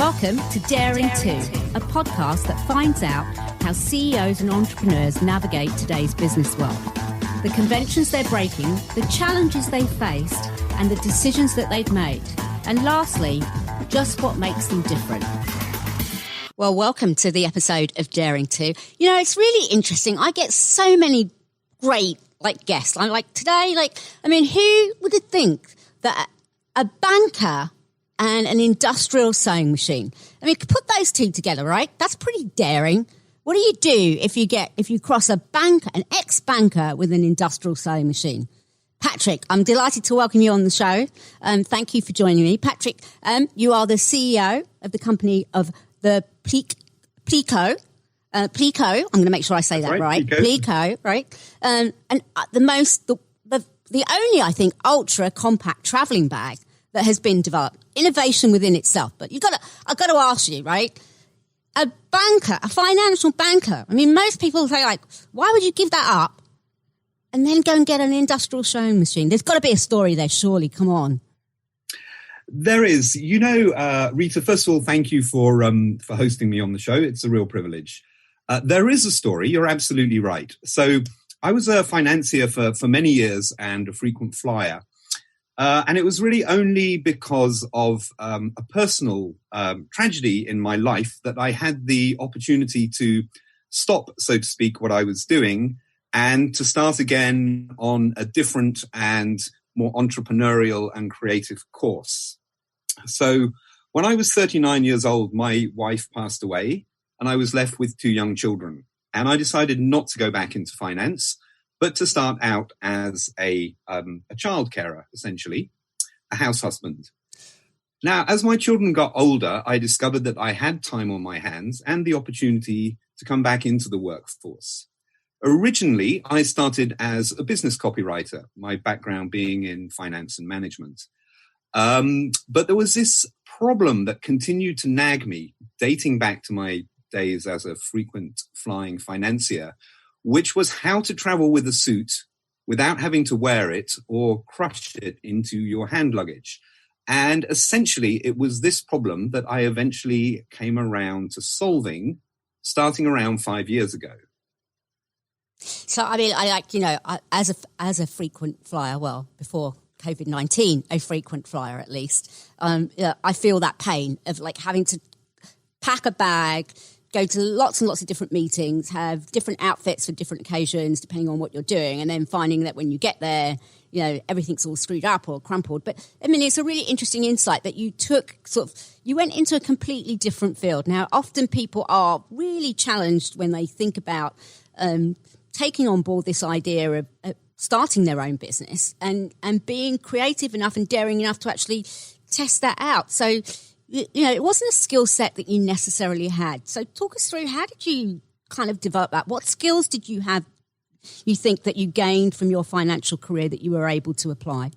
Welcome to Daring To, a podcast that finds out how CEOs and entrepreneurs navigate today's business world, the conventions they're breaking, the challenges they faced, and the decisions that they've made. And lastly, just what makes them different. Well, welcome to the episode of Daring To. You know, it's really interesting. I get so many great guests. I'm today, who would think that a banker and an industrial sewing machine, put those two together, right? That's pretty daring. What do you do if you cross an ex-banker with an industrial sewing machine? Patrick, I'm delighted to welcome you on the show. Thank you for joining me. Patrick, you are the CEO of the company of the PLIQO. PLIQO, I'm going to make sure I say that right. PLIQO, right? And the only, I think, ultra compact traveling bag that has been developed. Innovation within itself. But I've got to ask you, right? A banker, a financial banker. Most people say, why would you give that up and then go and get an industrial sewing machine? There's got to be a story there, surely. Come on. There is. Rita, first of all, thank you for hosting me on the show. It's a real privilege. There is a story. You're absolutely right. So I was a financier for many years and a frequent flyer. And it was really only because of a personal tragedy in my life that I had the opportunity to stop, so to speak, what I was doing and to start again on a different and more entrepreneurial and creative course. So when I was 39 years old, my wife passed away and I was left with 2 young children. And I decided not to go back into finance, but to start out as a child carer, essentially, a house husband. Now, as my children got older, I discovered that I had time on my hands and the opportunity to come back into the workforce. Originally, I started as a business copywriter, my background being in finance and management. But there was this problem that continued to nag me, dating back to my days as a frequent flying financier, which was how to travel with a suit without having to wear it or crush it into your hand luggage. And essentially, it was this problem that I eventually came around to solving, starting around 5 years ago. So, as a frequent flyer, well, before COVID-19, a frequent flyer at least, I feel that pain of having to pack a bag, go to lots and lots of different meetings, have different outfits for different occasions, depending on what you're doing, and then finding that when you get there, everything's all screwed up or crumpled. But, it's a really interesting insight that you took you went into a completely different field. Now, often people are really challenged when they think about taking on board this idea of starting their own business and being creative enough and daring enough to actually test that out. So, it wasn't a skill set that you necessarily had. So talk us through, how did you kind of develop that? What skills did you have, you think, that you gained from your financial career that you were able to apply,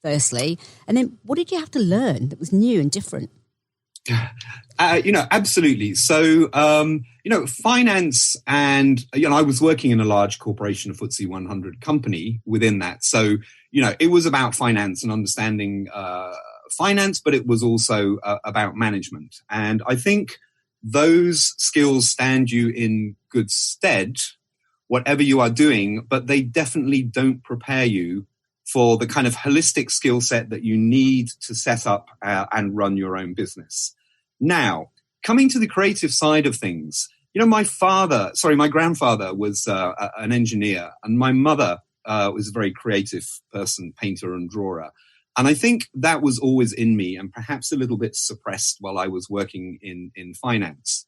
firstly? And then what did you have to learn that was new and different? Absolutely. So, finance and, I was working in a large corporation, a FTSE 100 company within that. So, it was about finance and understanding finance, but it was also about management. And I think those skills stand you in good stead, whatever you are doing, but they definitely don't prepare you for the kind of holistic skill set that you need to set up and run your own business. Now, coming to the creative side of things, my grandfather was an engineer, and my mother was a very creative person, painter and drawer. And I think that was always in me and perhaps a little bit suppressed while I was working in finance.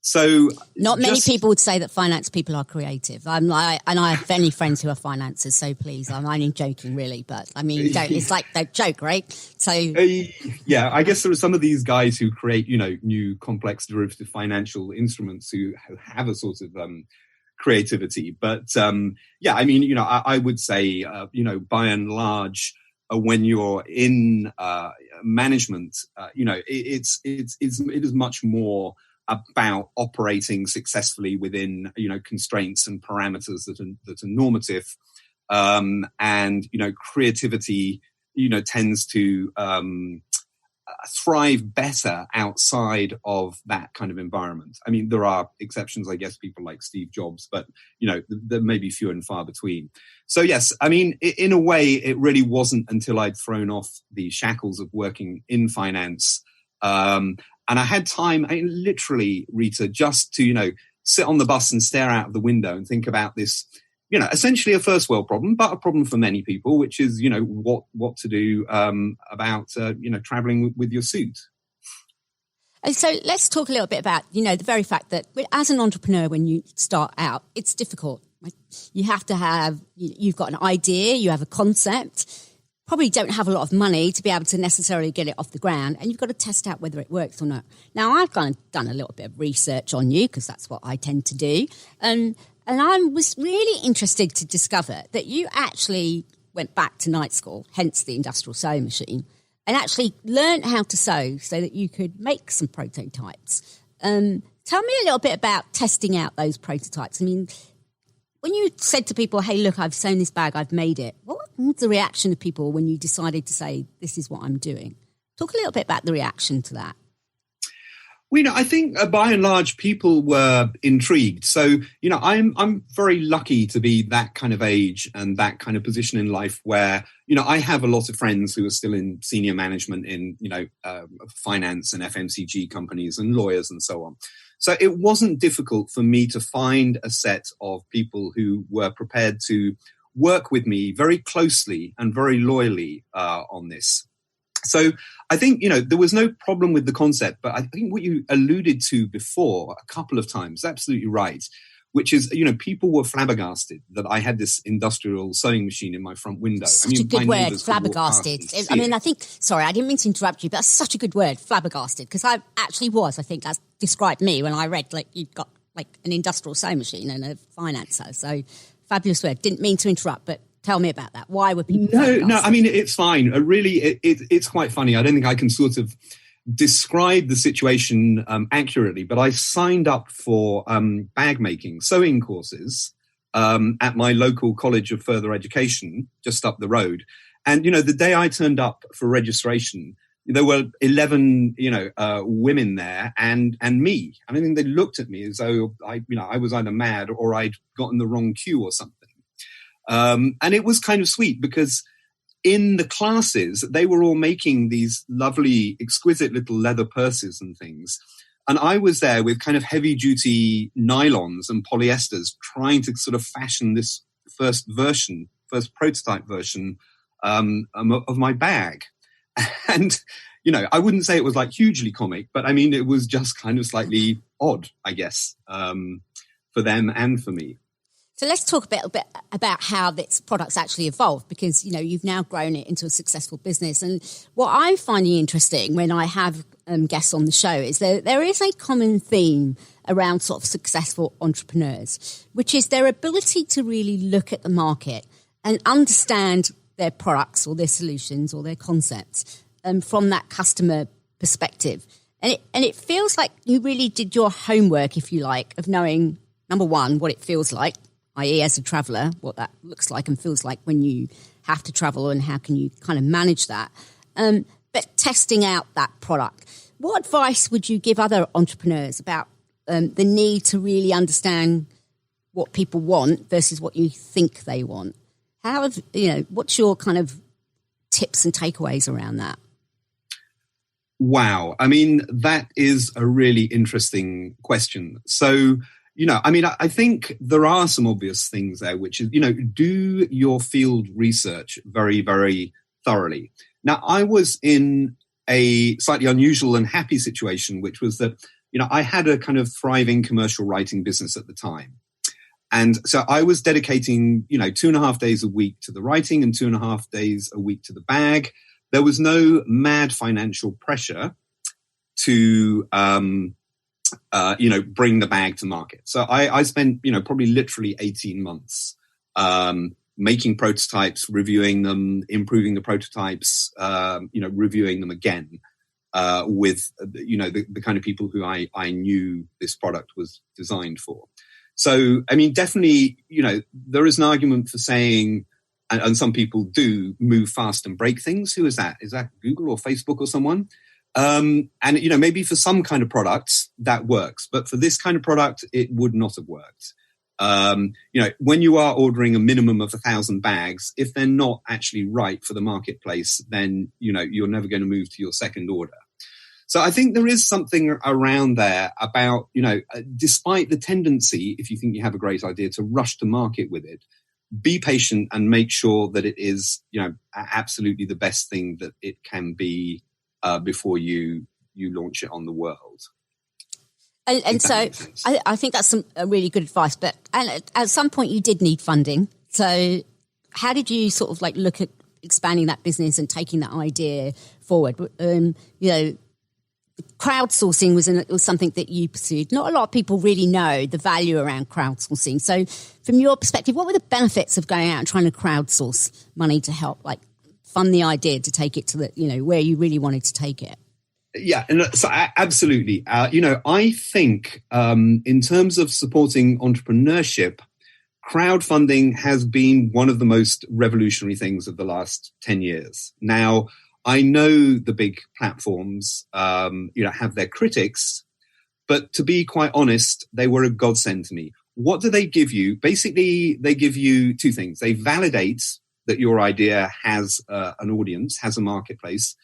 So not many people would say that finance people are creative. And I have many friends who are financiers, so please, I'm only joking really, but it's like they joke, right? So yeah, I guess there are some of these guys who create, new complex derivative financial instruments who have a sort of creativity. But I would say, by and large, when you're in management, it is much more about operating successfully within constraints and parameters that are normative, and creativity tends to thrive better outside of that kind of environment. I mean, there are exceptions, I guess, people like Steve Jobs, but, there may be few and far between. So, yes, I mean, in a way, it really wasn't until I'd thrown off the shackles of working in finance. And I had time, literally, Rita, just to, sit on the bus and stare out of the window and think about this, essentially a first world problem, but a problem for many people, which is, what to do about, traveling with your suit. So let's talk a little bit about, the very fact that as an entrepreneur, when you start out, it's difficult. You have to have, you've got an idea, you have a concept, probably don't have a lot of money to be able to necessarily get it off the ground, and you've got to test out whether it works or not. Now, I've kind of done a little bit of research on you because that's what I tend to do. And I was really interested to discover that you actually went back to night school, hence the industrial sewing machine, and actually learned how to sew so that you could make some prototypes. Tell me a little bit about testing out those prototypes. I mean, when you said to people, hey, look, I've sewn this bag, I've made it, what was the reaction of people when you decided to say, this is what I'm doing? Talk a little bit about the reaction to that. Well, I think by and large, people were intrigued. So, I'm very lucky to be that kind of age and that kind of position in life where, I have a lot of friends who are still in senior management in, finance and FMCG companies and lawyers and so on. So it wasn't difficult for me to find a set of people who were prepared to work with me very closely and very loyally on this. So I think, there was no problem with the concept, but I think what you alluded to before a couple of times, absolutely right, which is, people were flabbergasted that I had this industrial sewing machine in my front window. Such a good word, flabbergasted. I think, sorry, I didn't mean to interrupt you, but that's such a good word, flabbergasted, because I actually was. I think that described me when I read, you've got an industrial sewing machine and a financer. So fabulous word. Didn't mean to interrupt, but tell me about that. Why were people No, I mean, it's fine. Really, it's quite funny. I don't think I can sort of describe the situation accurately, but I signed up for bag making, sewing courses at my local college of further education just up the road. And, the day I turned up for registration, there were 11, women there and me. I mean, they looked at me as though I was either mad or I'd gotten the wrong cue or something. And it was kind of sweet because in the classes, they were all making these lovely, exquisite little leather purses and things. And I was there with kind of heavy duty nylons and polyesters trying to sort of fashion this first prototype version of my bag. And, I wouldn't say it was hugely comic, but I mean, it was just kind of slightly odd, I guess, for them and for me. So let's talk a bit about how this product's actually evolved, because, you've now grown it into a successful business. And what I'm finding interesting when I have guests on the show is there is a common theme around sort of successful entrepreneurs, which is their ability to really look at the market and understand their products or their solutions or their concepts from that customer perspective. And it feels like you really did your homework, if you like, of knowing, number one, what it feels like, i.e. as a traveller, what that looks like and feels like when you have to travel and how can you kind of manage that. But testing out that product. What advice would you give other entrepreneurs about the need to really understand what people want versus what you think they want? What's your kind of tips and takeaways around that? Wow. I mean, that is a really interesting question. So, I think there are some obvious things there, which is, do your field research very, very thoroughly. Now, I was in a slightly unusual and happy situation, which was that, I had a kind of thriving commercial writing business at the time. And so I was dedicating, 2.5 days a week to the writing and 2.5 days a week to the bag. There was no mad financial pressure to, bring the bag to market. So I spent, probably literally 18 months making prototypes, reviewing them, improving the prototypes, reviewing them again with, the kind of people who I knew this product was designed for. So, I mean, definitely, there is an argument for saying, and some people do move fast and break things. Who is that? Is that Google or Facebook or someone? And, maybe for some kind of products that works, but for this kind of product, it would not have worked. When you are ordering a minimum of 1,000 bags, if they're not actually right for the marketplace, then, you're never going to move to your second order. So I think there is something around there about, despite the tendency, if you think you have a great idea, to rush to market with it, be patient and make sure that it is, absolutely the best thing that it can be before you launch it on the world. And so I think that's a really good advice. But at some point you did need funding. So how did you sort of look at expanding that business and taking that idea forward? Crowdsourcing was something that you pursued. Not a lot of people really know the value around crowdsourcing. So from your perspective, what were the benefits of going out and trying to crowdsource money to help fund the idea to take it to the, where you really wanted to take it? Yeah, and so absolutely. I think in terms of supporting entrepreneurship, crowdfunding has been one of the most revolutionary things of the last 10 years. Now, I know the big platforms, have their critics, but to be quite honest, they were a godsend to me. What do they give you? Basically, they give you two things. They validate that your idea has an audience, has a marketplace,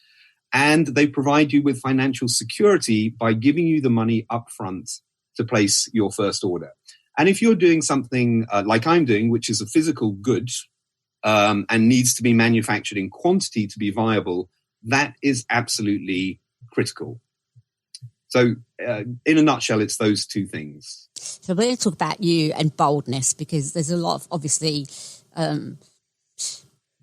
and they provide you with financial security by giving you the money up front to place your first order. And if you're doing something like I'm doing, which is a physical good and needs to be manufactured in quantity to be viable, that is absolutely critical. So in a nutshell, it's those two things. So we're going to talk about you and boldness, because there's a lot of, obviously,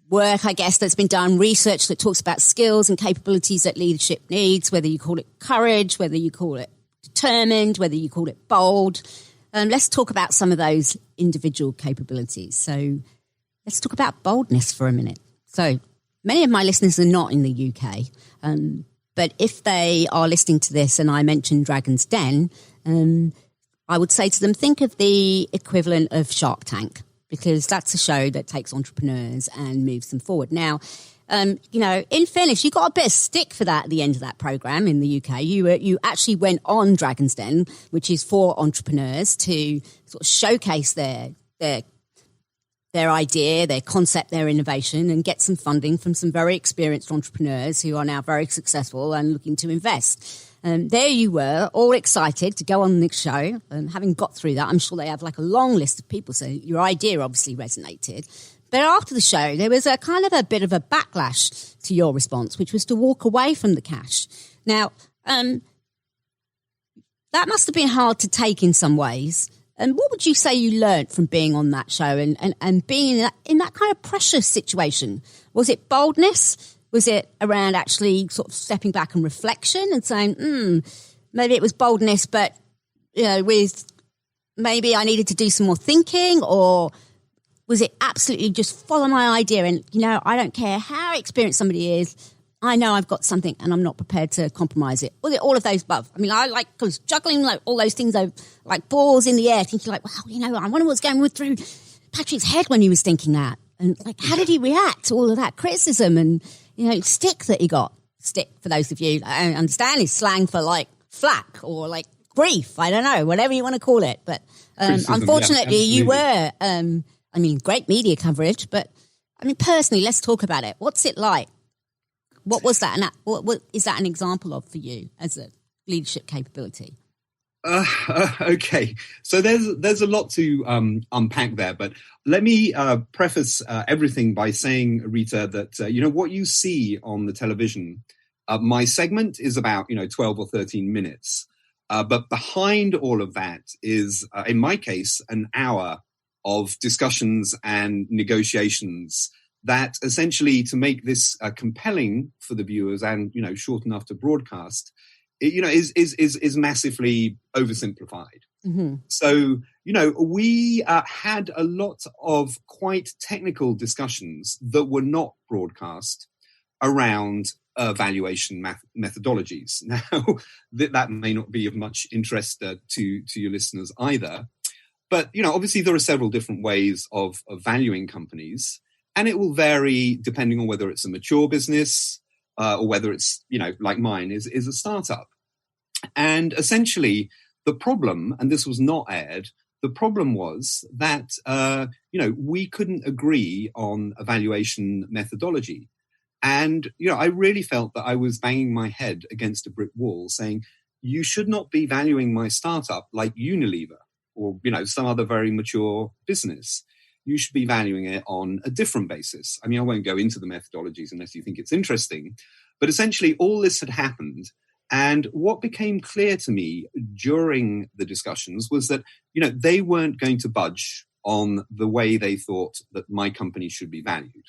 work, I guess, that's been done, research that talks about skills and capabilities that leadership needs, whether you call it courage, whether you call it determined, whether you call it bold. Let's talk about some of those individual capabilities. So let's talk about boldness for a minute. So many of my listeners are not in the UK, but if they are listening to this and I mention Dragon's Den, I would say to them, think of the equivalent of Shark Tank, because that's a show that takes entrepreneurs and moves them forward. Now, in fairness, you got a bit of stick for that at the end of that program in the UK. You actually went on Dragon's Den, which is for entrepreneurs to sort of showcase their idea, their concept, their innovation, and get some funding from some very experienced entrepreneurs who are now very successful and looking to invest. There you were, all excited to go on the show. Having got through that, I'm sure they have a long list of people. So your idea obviously resonated. But after the show, there was a kind of a bit of a backlash to your response, which was to walk away from the cash. Now, that must have been hard to take in some ways. And what would you say you learned from being on that show and being in that kind of pressure situation? Was it boldness? Was it around actually sort of stepping back and reflection and saying, maybe it was boldness, but, with maybe I needed to do some more thinking? Or was it absolutely just follow my idea and, I don't care how experienced somebody is, I know I've got something and I'm not prepared to compromise it? Was it all of those above? I mean, I was juggling all those things like balls in the air, thinking I wonder what's going through Patrick's head when he was thinking that. And how did he react to all of that criticism and, stick that he got? Stick, for those of you I don't understand, is slang for flack or grief. I don't know, whatever you want to call it. But unfortunately, you were, great media coverage. But personally, let's talk about it. What's it like? What was that? And what is that an example of for you as a leadership capability? Okay, so there's a lot to unpack there, but let me preface everything by saying, Rita, that what you see on the television, my segment is about 12 or 13 minutes, but behind all of that is, in my case, an hour of discussions and negotiations that essentially, to make this compelling for the viewers and short enough to broadcast, is massively oversimplified. Mm-hmm. So, we had a lot of quite technical discussions that were not broadcast around valuation methodologies. Now, that may not be of much interest to your listeners either. But, obviously there are several different ways of valuing companies, and it will vary depending on whether it's a mature business, or whether it's, like mine, is a startup. And essentially the problem, and this was not aired, the problem was that, we couldn't agree on a valuation methodology. And, I really felt that I was banging my head against a brick wall saying, you should not be valuing my startup like Unilever or, some other very mature business. You should be valuing it on a different basis. I mean, I won't go into the methodologies unless you think it's interesting, but essentially all this had happened. And what became clear to me during the discussions was that, they weren't going to budge on the way they thought that my company should be valued.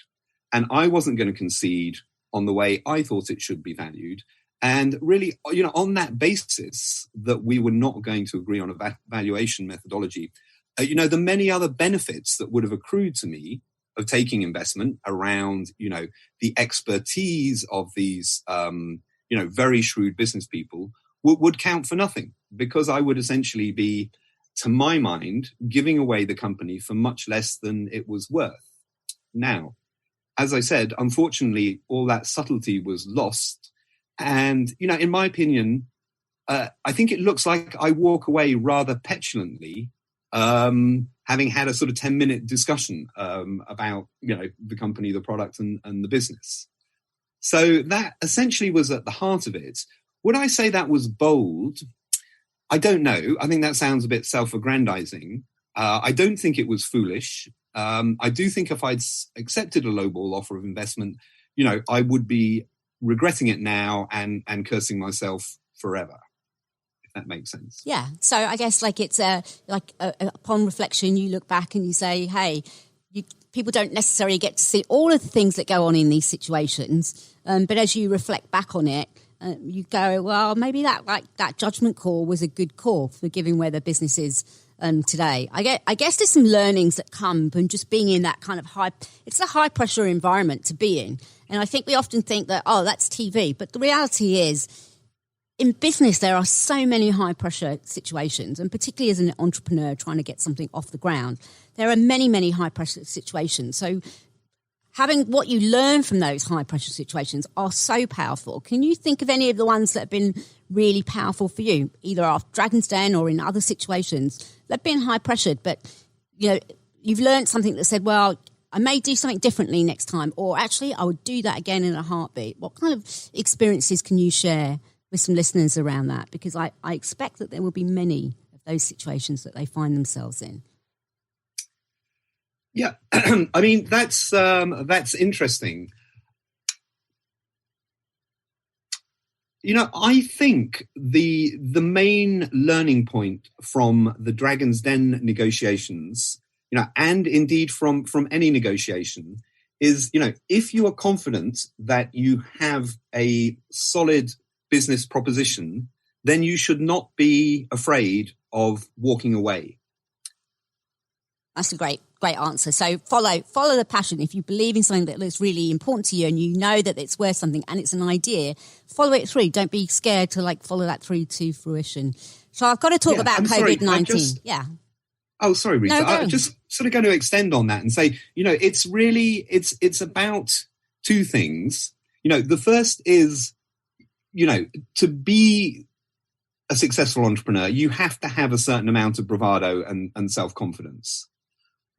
And I wasn't going to concede on the way I thought it should be valued. And really, on that basis that we were not going to agree on a valuation methodology, the many other benefits that would have accrued to me of taking investment around, the expertise of these, very shrewd business people would count for nothing, because I would essentially be, to my mind, giving away the company for much less than it was worth. Now, as I said, unfortunately, all that subtlety was lost. And, in my opinion, I think it looks like I walk away rather petulantly, having had a sort of 10-minute discussion about, the company, the product and the business. So that essentially was at the heart of it. Would I say that was bold? I don't know. I think that sounds a bit self-aggrandizing. I don't think it was foolish. I do think if I'd accepted a lowball offer of investment, I would be regretting it now and cursing myself forever, if that makes sense. Yeah. So I guess it's upon reflection, you look back and you say, hey, people don't necessarily get to see all of the things that go on in these situations. But as you reflect back on it, you go, well, maybe that judgment call was a good call for giving where the business is today. I guess there's some learnings that come from just being in that kind of it's a high pressure environment to be in. And I think we often think that, that's TV. But the reality is, in business, there are so many high pressure situations, and particularly as an entrepreneur trying to get something off the ground, there are many, many high pressure situations. So having what you learn from those high pressure situations are so powerful. Can you think of any of the ones that have been really powerful for you, either after Dragon's Den or in other situations that have been high pressured, but you've learned something that said, well, I may do something differently next time, or actually I would do that again in a heartbeat. What kind of experiences can you share with some listeners around that? Because I expect that there will be many of those situations that they find themselves in. Yeah, I mean, that's interesting. I think the main learning point from the Dragon's Den negotiations, and indeed from any negotiation, is, if you are confident that you have a solid business proposition, then you should not be afraid of walking away. That's a great answer. So follow the passion. If you believe in something that is really important to you and you know that it's worth something and it's an idea, follow it through. Don't be scared to follow that through to fruition. So I've got to talk about COVID-19. Yeah. Oh, sorry, Rita. No, I'm just sort of going to extend on that and say, it's really, it's about two things. The first is, to be a successful entrepreneur, you have to have a certain amount of bravado and self-confidence.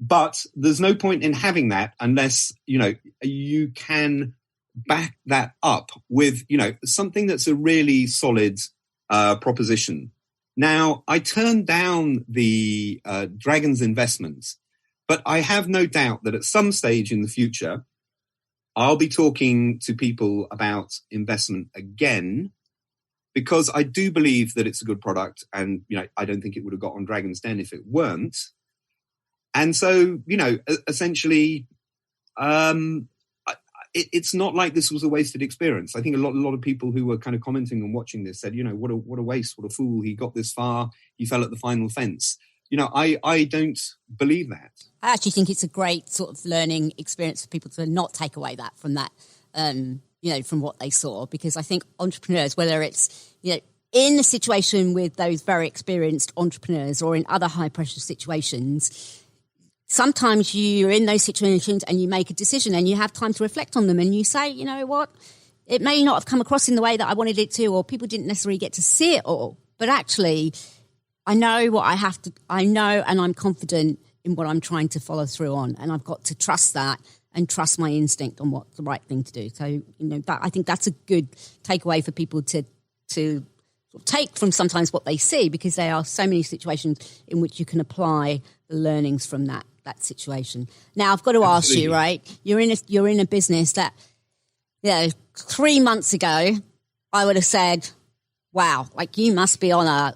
But there's no point in having that unless, you can back that up with, something that's a really solid proposition. Now, I turned down the Dragon's investment, but I have no doubt that at some stage in the future, I'll be talking to people about investment again, because I do believe that it's a good product, and I don't think it would have got on Dragon's Den if it weren't. And so, essentially, it's not like this was a wasted experience. I think a lot of people who were kind of commenting and watching this said, what a waste, what a fool. He got this far, he fell at the final fence. I don't believe that. I actually think it's a great sort of learning experience for people to not take away that from that, from what they saw, because I think entrepreneurs, whether it's, in a situation with those very experienced entrepreneurs or in other high pressure situations, sometimes you're in those situations and you make a decision and you have time to reflect on them and you say, you know what, it may not have come across in the way that I wanted it to, or people didn't necessarily get to see it all. But actually, I know what I have to, I know, and I'm confident in what I'm trying to follow through on. And I've got to trust that and trust my instinct on what's the right thing to do. So, I think that's a good takeaway for people to take from sometimes what they see, because there are so many situations in which you can apply the learnings from that situation. Now, I've got to ask you, right? You're in a business that, 3 months ago, I would have said, wow, like you must be on a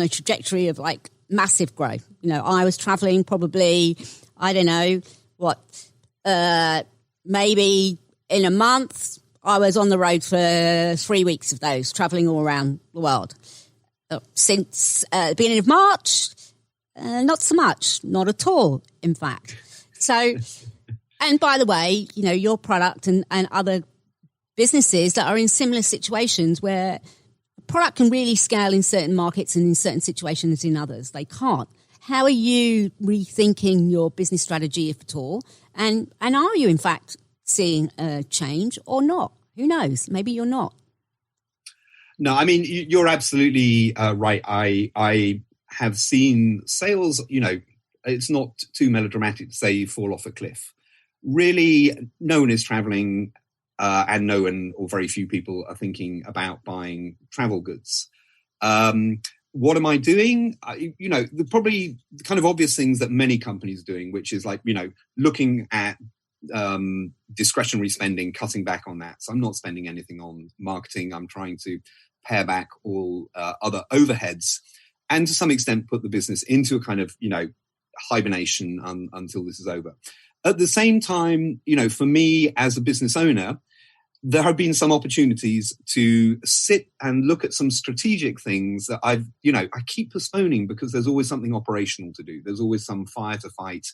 trajectory of like massive growth. I was traveling probably, I don't know what, maybe in a month, I was on the road for 3 weeks of those, traveling all around the world. Since the beginning of March, not so much, not at all, in fact. So, and by the way, your product and other businesses that are in similar situations where a product can really scale in certain markets and in certain situations in others, they can't. How are you rethinking your business strategy, if at all? And are you, in fact, seeing a change or not? Who knows? Maybe you're not. No, I mean, you're absolutely right. I have seen sales, it's not too melodramatic to say you fall off a cliff. Really, no one is traveling and no one or very few people are thinking about buying travel goods. What am I doing? Probably the kind of obvious things that many companies are doing, which is like, looking at discretionary spending, cutting back on that. So I'm not spending anything on marketing. I'm trying to pare back all other overheads and to some extent put the business into a kind of, hibernation until this is over. At the same time, for me as a business owner, there have been some opportunities to sit and look at some strategic things that I keep postponing because there's always something operational to do. There's always some fire to fight.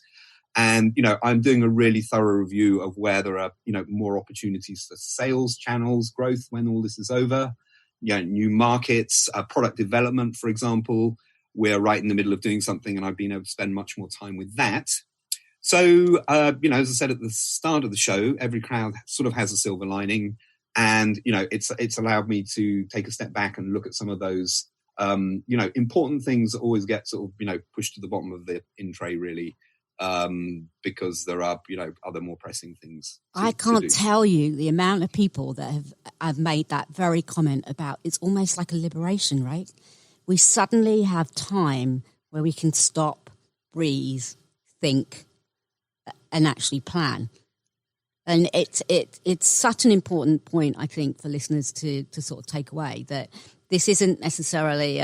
And, I'm doing a really thorough review of where there are, more opportunities for sales channels growth when all this is over, new markets, product development, for example. We're right in the middle of doing something and I've been able to spend much more time with that. So, as I said at the start of the show, every cloud sort of has a silver lining. And, it's allowed me to take a step back and look at some of those, important things that always get sort of, pushed to the bottom of the in tray, really. Because there are, other more pressing things. I can't tell you the amount of people that have made that very comment about it's almost like a liberation, right? We suddenly have time where we can stop, breathe, think, and actually plan. And it's such an important point, I think, for listeners to sort of take away, that this isn't necessarily,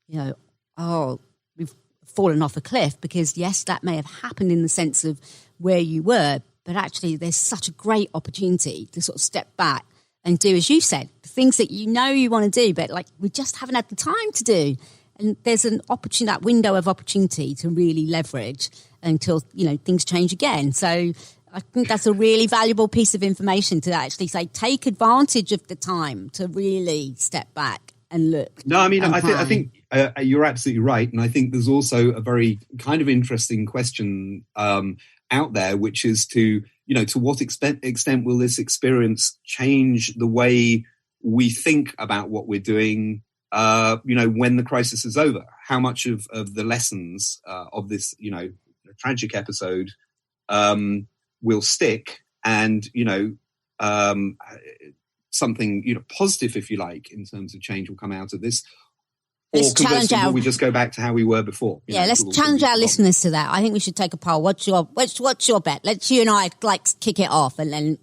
we've fallen off a cliff, because yes, that may have happened in the sense of where you were, but actually there's such a great opportunity to sort of step back and do, as you said, the things that you want to do, but like we just haven't had the time to do. And there's an opportunity, that window of opportunity to really leverage until, things change again. So I think that's a really valuable piece of information to actually say, take advantage of the time to really step back and look. No, I mean, I think you're absolutely right. And I think there's also a very kind of interesting question out there, which is to what extent will this experience change the way we think about what we're doing, when the crisis is over? How much of the lessons of this, tragic episode will stick, and, something, positive, if you like, in terms of change will come out of this? Or conversely, will we just go back to how we were before? Let's challenge our listeners to that. I think we should take a poll. What's your bet? Let's you and I kick it off, and then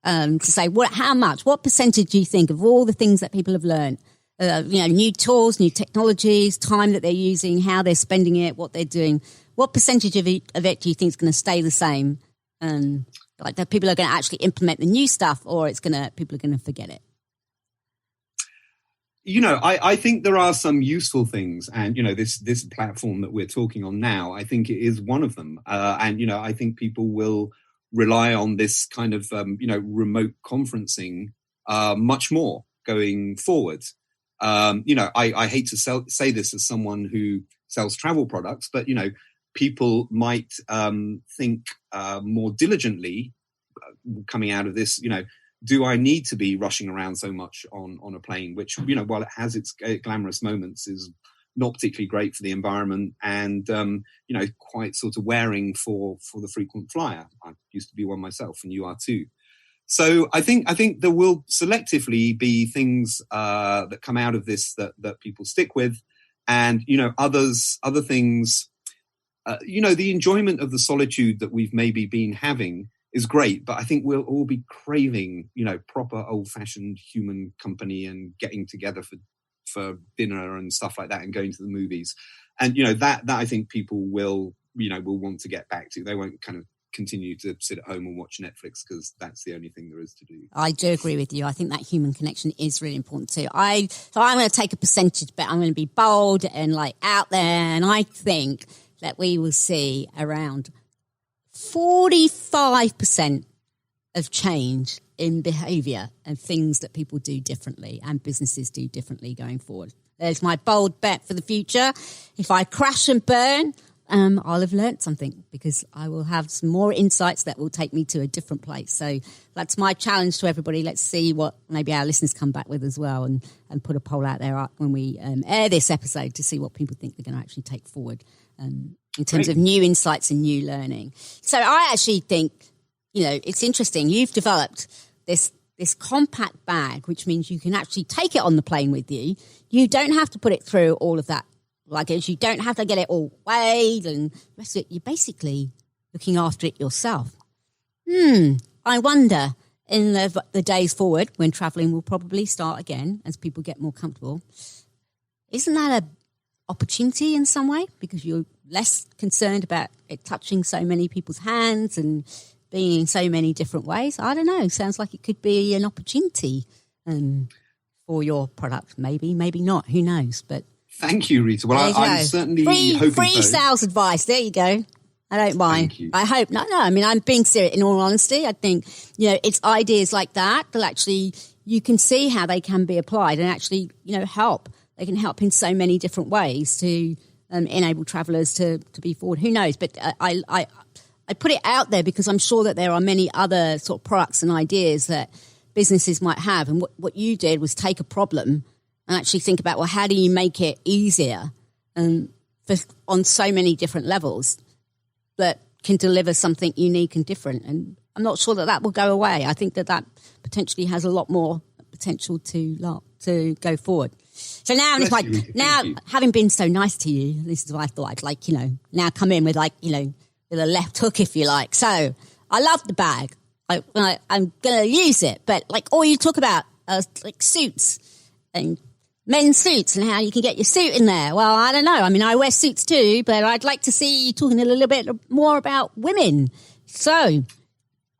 to say what percentage do you think of all the things that people have learned, new tools, new technologies, time that they're using, how they're spending it, what they're doing, what percentage of it do you think is going to stay the same? Like that people are going to actually implement the new stuff, or people are going to forget it? I think there are some useful things, and, this platform that we're talking on now, I think it is one of them. And, I think people will rely on this kind of, remote conferencing much more going forward. I hate to say this as someone who sells travel products, but, people might think more diligently coming out of this, do I need to be rushing around so much on a plane, which, while it has its glamorous moments, is not particularly great for the environment and, quite sort of wearing for the frequent flyer. I used to be one myself, and you are too. So I think there will selectively be things that come out of this that people stick with, and other things. The enjoyment of the solitude that we've maybe been having is great, but I think we'll all be craving proper old-fashioned human company and getting together for dinner and stuff like that, and going to the movies, and that I think people will want to get back to. They won't kind of continue to sit at home and watch Netflix because that's the only thing there is to do. I do agree with you. I think that human connection is really important too. So I'm going to take a percentage bet. I'm going to be bold and out there, and I think that we will see around 45% of change in behaviour and things that people do differently and businesses do differently going forward. There's my bold bet for the future. If I crash and burn, I'll have learnt something, because I will have some more insights that will take me to a different place. So that's my challenge to everybody. Let's see what maybe our listeners come back with as well, and put a poll out there when we air this episode to see what people think they're going to actually take forward in terms of new insights and new learning. So I actually think, it's interesting. You've developed this compact bag, which means you can actually take it on the plane with you. You don't have to put it through all of that luggage. You don't have to get it all weighed and the rest of it. You're basically looking after it yourself. I wonder, in the days forward, when travelling will probably start again as people get more comfortable, isn't that an opportunity in some way, because you're less concerned about it touching so many people's hands and being in so many different ways? I don't know. Sounds like it could be an opportunity for your product. Maybe not. Who knows? But thank you, Rita. Well, I'm certainly hoping free so. Sales advice. There you go. I don't mind. Thank you. I hope not. No, I mean, I'm being serious. In all honesty, I think, it's ideas like that actually you can see how they can be applied and actually, help. They can help in so many different ways to enable travellers to be forward. Who knows? But I put it out there because I'm sure that there are many other sort of products and ideas that businesses might have. And what you did was take a problem and actually think about, well, how do you make it easier on so many different levels that can deliver something unique and different? And I'm not sure that will go away. I think that potentially has a lot more potential to go forward. So now, having been so nice to you, this is what I thought I'd now come in with with a left hook, if you like. So I love the bag. I'm going to use it, but all you talk about suits and men's suits and how you can get your suit in there. Well, I don't know. I mean, I wear suits too, but I'd like to see you talking a little bit more about women. So.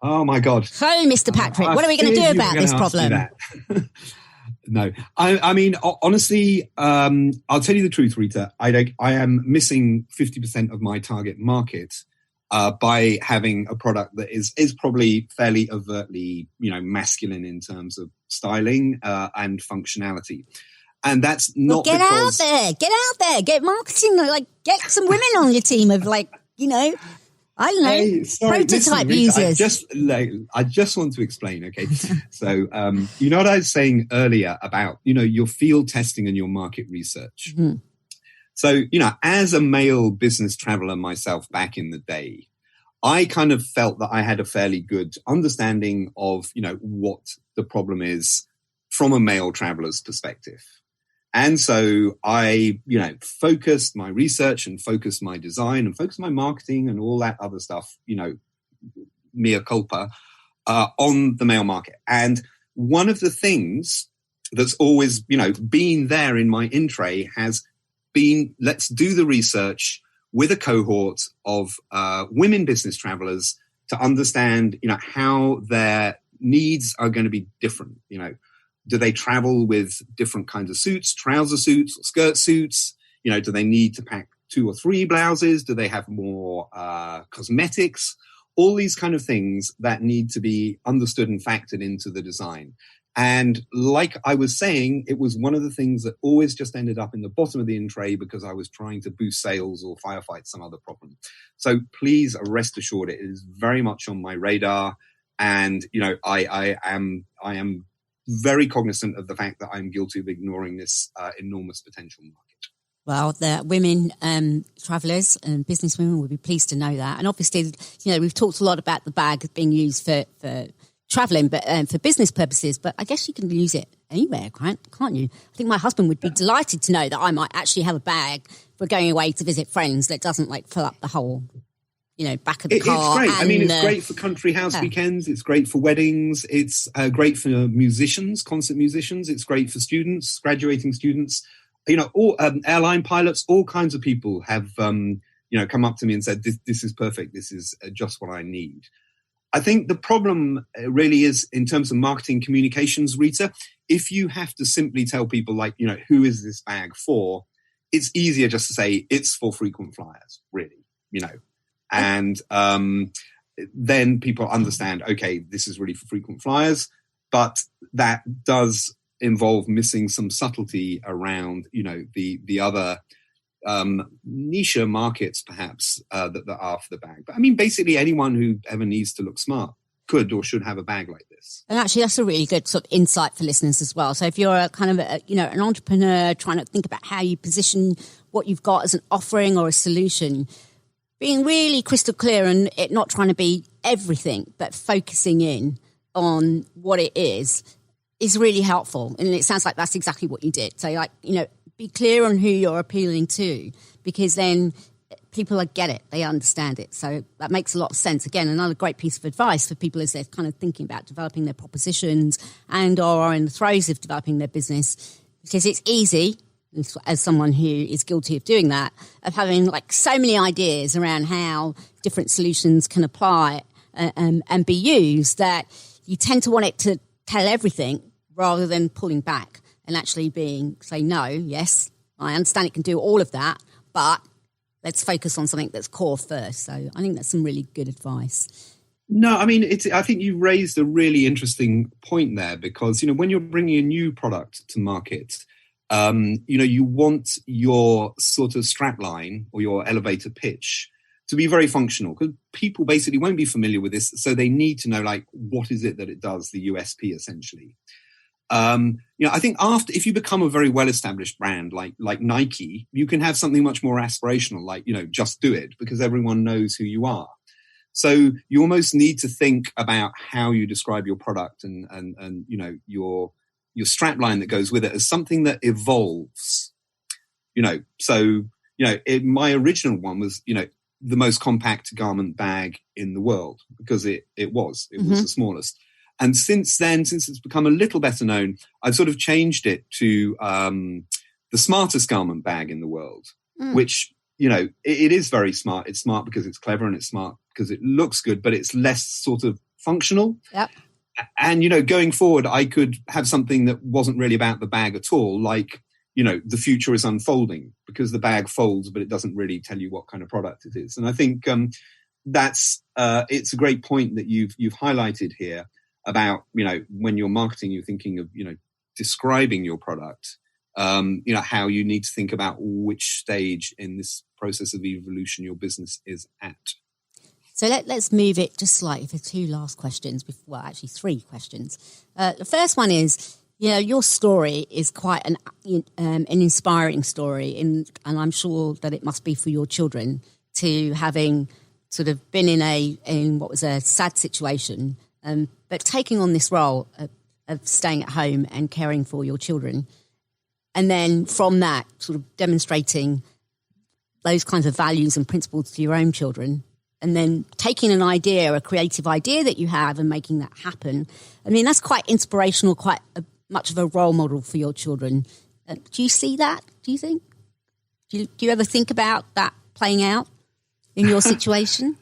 Oh my God. So, Mr. Patrick, what are we going to do about this problem? No, I mean, honestly, I'll tell you the truth, Rita. I am missing 50% of my target market by having a product that is probably fairly overtly, masculine in terms of styling and functionality. And that's not get out there, get marketing, get some women on your team of I don't know, prototype users. I just want to explain, okay? So, what I was saying earlier about, your field testing and your market research. Mm-hmm. So, as a male business traveler myself back in the day, I kind of felt that I had a fairly good understanding of, what the problem is from a male traveler's perspective. And so I, focused my research and focused my design and focused my marketing and all that other stuff, mea culpa, on the male market. And one of the things that's always, been there in my in tray has been, let's do the research with a cohort of women business travelers to understand, how their needs are going to be different, Do they travel with different kinds of suits, trouser suits or skirt suits? Do they need to pack 2 or 3 blouses? Do they have more cosmetics? All these kind of things that need to be understood and factored into the design. And like I was saying, it was one of the things that always just ended up in the bottom of the in tray because I was trying to boost sales or firefight some other problem. So please rest assured, it is very much on my radar. And, I am very cognizant of the fact that I'm guilty of ignoring this enormous potential market. Well, the women travellers and business women will be pleased to know that. And obviously, we've talked a lot about the bag being used for travelling, but for business purposes. But I guess you can use it anywhere, can't you? I think my husband would be delighted to know that I might actually have a bag for going away to visit friends that doesn't fill up the whole, back of the car. It's great. It's great for country house weekends. It's great for weddings. It's great for musicians, concert musicians. It's great for students, graduating students. All airline pilots, all kinds of people have, come up to me and said, this is perfect. This is just what I need. I think the problem really is in terms of marketing communications, Rita, if you have to simply tell people who is this bag for, it's easier just to say it's for frequent flyers, really, and then people understand, okay, this is really for frequent flyers, but that does involve missing some subtlety around, the other niche markets, perhaps, that are for the bag. But basically anyone who ever needs to look smart could or should have a bag like this. And actually, that's a really good sort of insight for listeners as well. So if you're a kind of, an entrepreneur trying to think about how you position what you've got as an offering or a solution, being really crystal clear and it not trying to be everything, but focusing in on what it is really helpful. And it sounds like that's exactly what you did. So be clear on who you're appealing to, because then people get it, they understand it. So that makes a lot of sense. Again, another great piece of advice for people as they're kind of thinking about developing their propositions and or are in the throes of developing their business, because it's easy, as someone who is guilty of doing that, of having so many ideas around how different solutions can apply and be used, that you tend to want it to tell everything rather than pulling back and actually saying, no, yes, I understand it can do all of that, but let's focus on something that's core first. So I think that's some really good advice. No, I think you raised a really interesting point there, because, when you're bringing a new product to market, you want your sort of strapline or your elevator pitch to be very functional, because people basically won't be familiar with this. So they need to know, what is it that it does, the USP essentially. I think if you become a very well-established brand like Nike, you can have something much more aspirational, just do it, because everyone knows who you are. So you almost need to think about how you describe your product and your strapline that goes with it as something that evolves. My original one was, the most compact garment bag in the world, because it was the smallest. And since then, since it's become a little better known, I've sort of changed it to the smartest garment bag in the world, which, it is very smart. It's smart because it's clever, and it's smart because it looks good, but it's less sort of functional. Yep. And, going forward, I could have something that wasn't really about the bag at all, the future is unfolding, because the bag folds, but it doesn't really tell you what kind of product it is. And I think that's it's a great point that you've highlighted here about, when you're marketing, you're thinking of, describing your product, how you need to think about which stage in this process of evolution your business is at. So let's move it just slightly for two last questions. Actually, three questions. The first one is, your story is quite an inspiring story, and I'm sure that it must be for your children, to having sort of been in what was a sad situation, but taking on this role of staying at home and caring for your children, and then from that sort of demonstrating those kinds of values and principles to your own children, and then taking an idea, a creative idea that you have, and making that happen. That's quite inspirational, quite much of a role model for your children. Do you see that, do you think? Do you ever think about that playing out in your situation?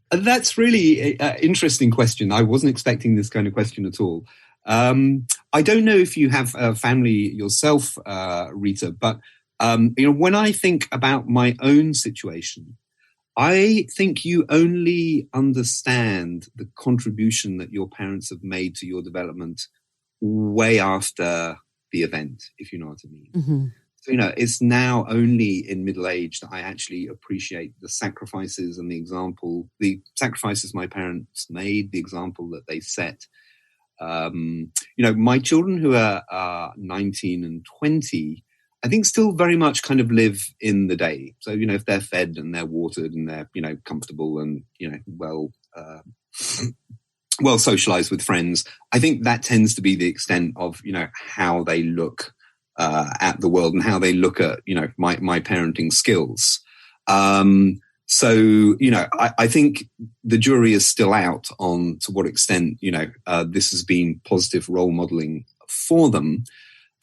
That's really an interesting question. I wasn't expecting this kind of question at all. I don't know if you have a family yourself, Rita, but when I think about my own situation, I think you only understand the contribution that your parents have made to your development way after the event, if you know what I mean. Mm-hmm. So, it's now only in middle age that I actually appreciate the sacrifices and the sacrifices my parents made, the example that they set. My children who are 19 and 20, I think still very much kind of live in the day. So, if they're fed and they're watered and they're, comfortable and, well socialized with friends, I think that tends to be the extent of, how they look at the world and how they look at, my parenting skills. So, I think the jury is still out on to what extent, this has been positive role modeling for them.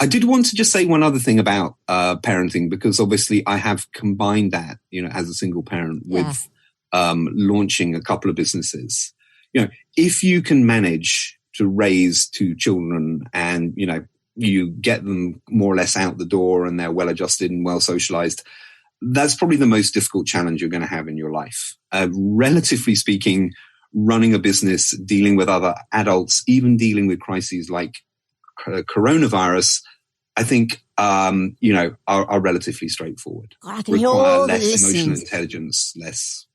I did want to just say one other thing about parenting, because obviously I have combined that, as a single parent with launching a couple of businesses. If you can manage to raise two children and, you get them more or less out the door and they're well adjusted and well socialized, that's probably the most difficult challenge you're going to have in your life. Relatively speaking, running a business, dealing with other adults, even dealing with crises like coronavirus, I think, are relatively straightforward. God, I can hear all the less listeners. Emotional intelligence, less.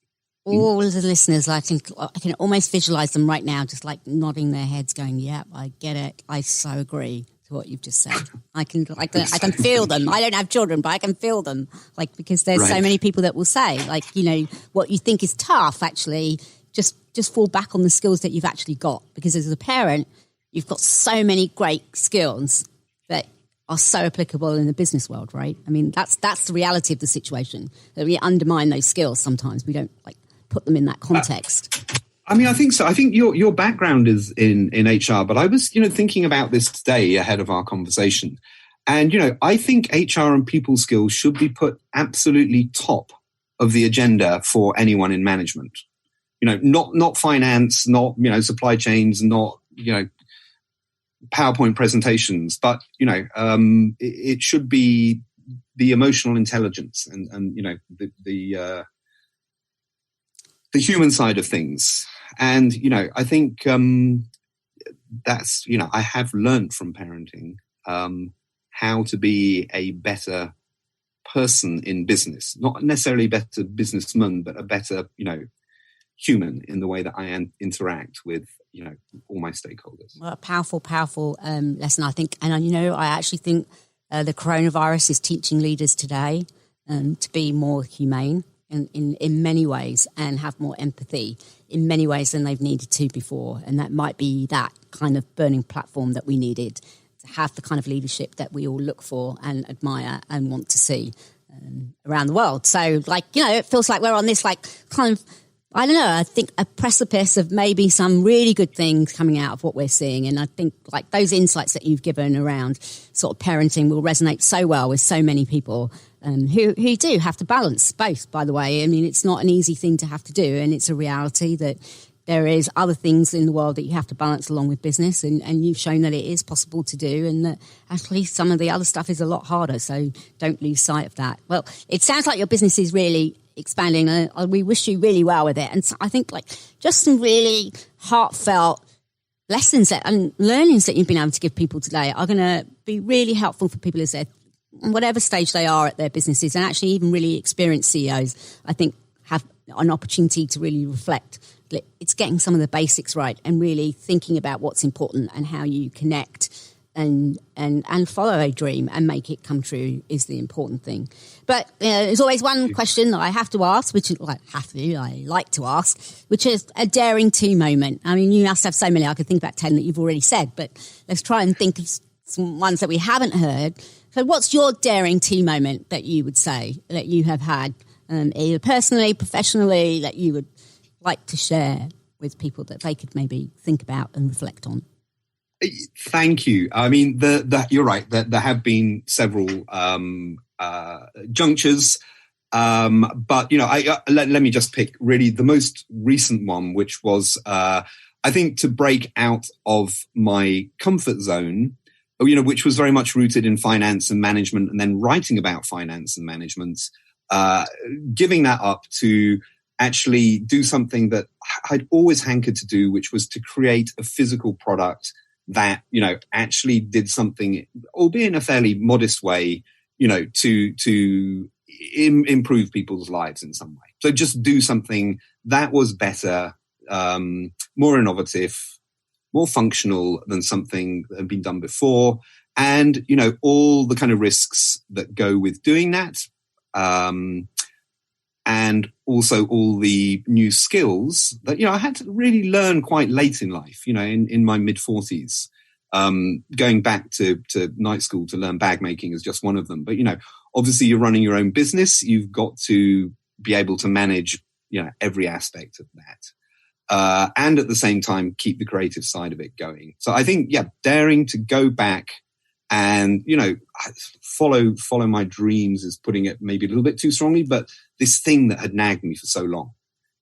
All of the listeners, I can almost visualize them right now, just like nodding their heads, going, "Yeah, I get it. I so agree to what you've just said." I can feel them. I don't have children, but I can feel them, because there's so many people that will say, what you think is tough, actually, just fall back on the skills that you've actually got, because as a parent, you've got so many great skills that are so applicable in the business world, right? I mean, that's the reality of the situation, that we undermine those skills sometimes. We don't put them in that context. I think so. I think your background is in HR, but I was, thinking about this today ahead of our conversation. And, I think HR and people skills should be put absolutely top of the agenda for anyone in management. Not finance, not, supply chains, not, PowerPoint presentations, but, it should be the emotional intelligence and the human side of things. And, I think that's, I have learned from parenting how to be a better person in business, not necessarily a better businessman, but a better, human in the way that I interact with, all my stakeholders. Well, a powerful lesson, I think. And, I actually think the coronavirus is teaching leaders today to be more humane in many ways and have more empathy in many ways than they've needed to before. And that might be that kind of burning platform that we needed to have the kind of leadership that we all look for and admire and want to see around the world. So, it feels like we're on this, kind of, I don't know, I think a precipice of maybe some really good things coming out of what we're seeing. And I think those insights that you've given around sort of parenting will resonate so well with so many people who do have to balance both, by the way. I mean, it's not an easy thing to have to do. And it's a reality that there is other things in the world that you have to balance along with business. And you've shown that it is possible to do, and that actually some of the other stuff is a lot harder. So don't lose sight of that. Well, it sounds like your business is really expanding, and we wish you really well with it. And so I think just some really heartfelt lessons and learnings that you've been able to give people today are going to be really helpful for people as they're whatever stage they are at their businesses, and actually even really experienced CEOs, I think, have an opportunity to really reflect. It's getting some of the basics right and really thinking about what's important and how you connect and follow a dream and make it come true is the important thing. But there's always one question that I have to ask, which is, I like to ask, which is a daring to moment. I mean, you must have so many. I could think about 10 that you've already said, but let's try and think of some ones that we haven't heard. So what's your daring to moment that you would say that you have had, either personally, professionally, that you would like to share with people that they could maybe think about and reflect on? Thank you. I mean, you're right. There have been several junctures, but let me just pick really the most recent one, which was I think to break out of my comfort zone, which was very much rooted in finance and management, and then writing about finance and management, giving that up to actually do something that I'd always hankered to do, which was to create a physical product that, actually did something, albeit in a fairly modest way, to improve people's lives in some way. So just do something that was better, more innovative, more functional than something that had been done before. And, all the kind of risks that go with doing that. And also all the new skills that, I had to really learn quite late in life, in my mid-40s. Going back to night school to learn bag making is just one of them. But, obviously you're running your own business. You've got to be able to manage, every aspect of that. And at the same time, keep the creative side of it going. So I think, daring to go back and, follow my dreams is putting it maybe a little bit too strongly, but this thing that had nagged me for so long,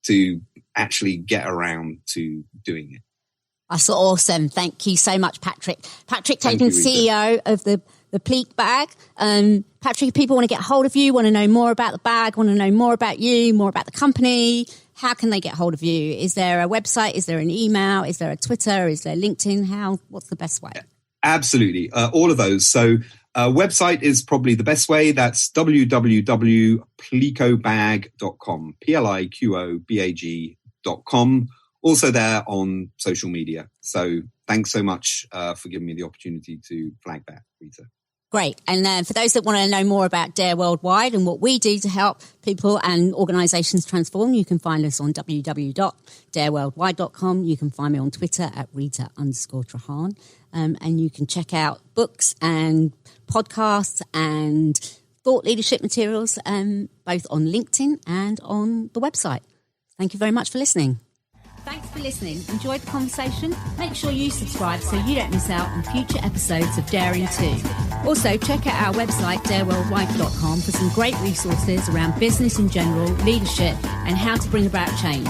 to actually get around to doing it. That's awesome. Thank you so much, Patrick. Patrick Tatham, CEO of the PLIQO bag. Patrick, if people want to get hold of you, want to know more about the bag, want to know more about you, more about the company, how can they get hold of you? Is there a website? Is there an email? Is there a Twitter? Is there LinkedIn? What's the best way? Absolutely. All of those. So website is probably the best way. That's www.pliqobag.com, PLIQOBAG.com. Also there on social media. So thanks so much for giving me the opportunity to flag that, Rita. Great. And for those that want to know more about Dare Worldwide and what we do to help people and organisations transform, you can find us on www.dareworldwide.com. You can find me on Twitter at Rita_Trahan. And you can check out books and podcasts and thought leadership materials both on LinkedIn and on the website. Thank you very much for listening. Thanks for listening. Enjoyed the conversation? Make sure you subscribe so you don't miss out on future episodes of Daring 2. Also, check out our website, dareworldwide.com, for some great resources around business in general, leadership, and how to bring about change.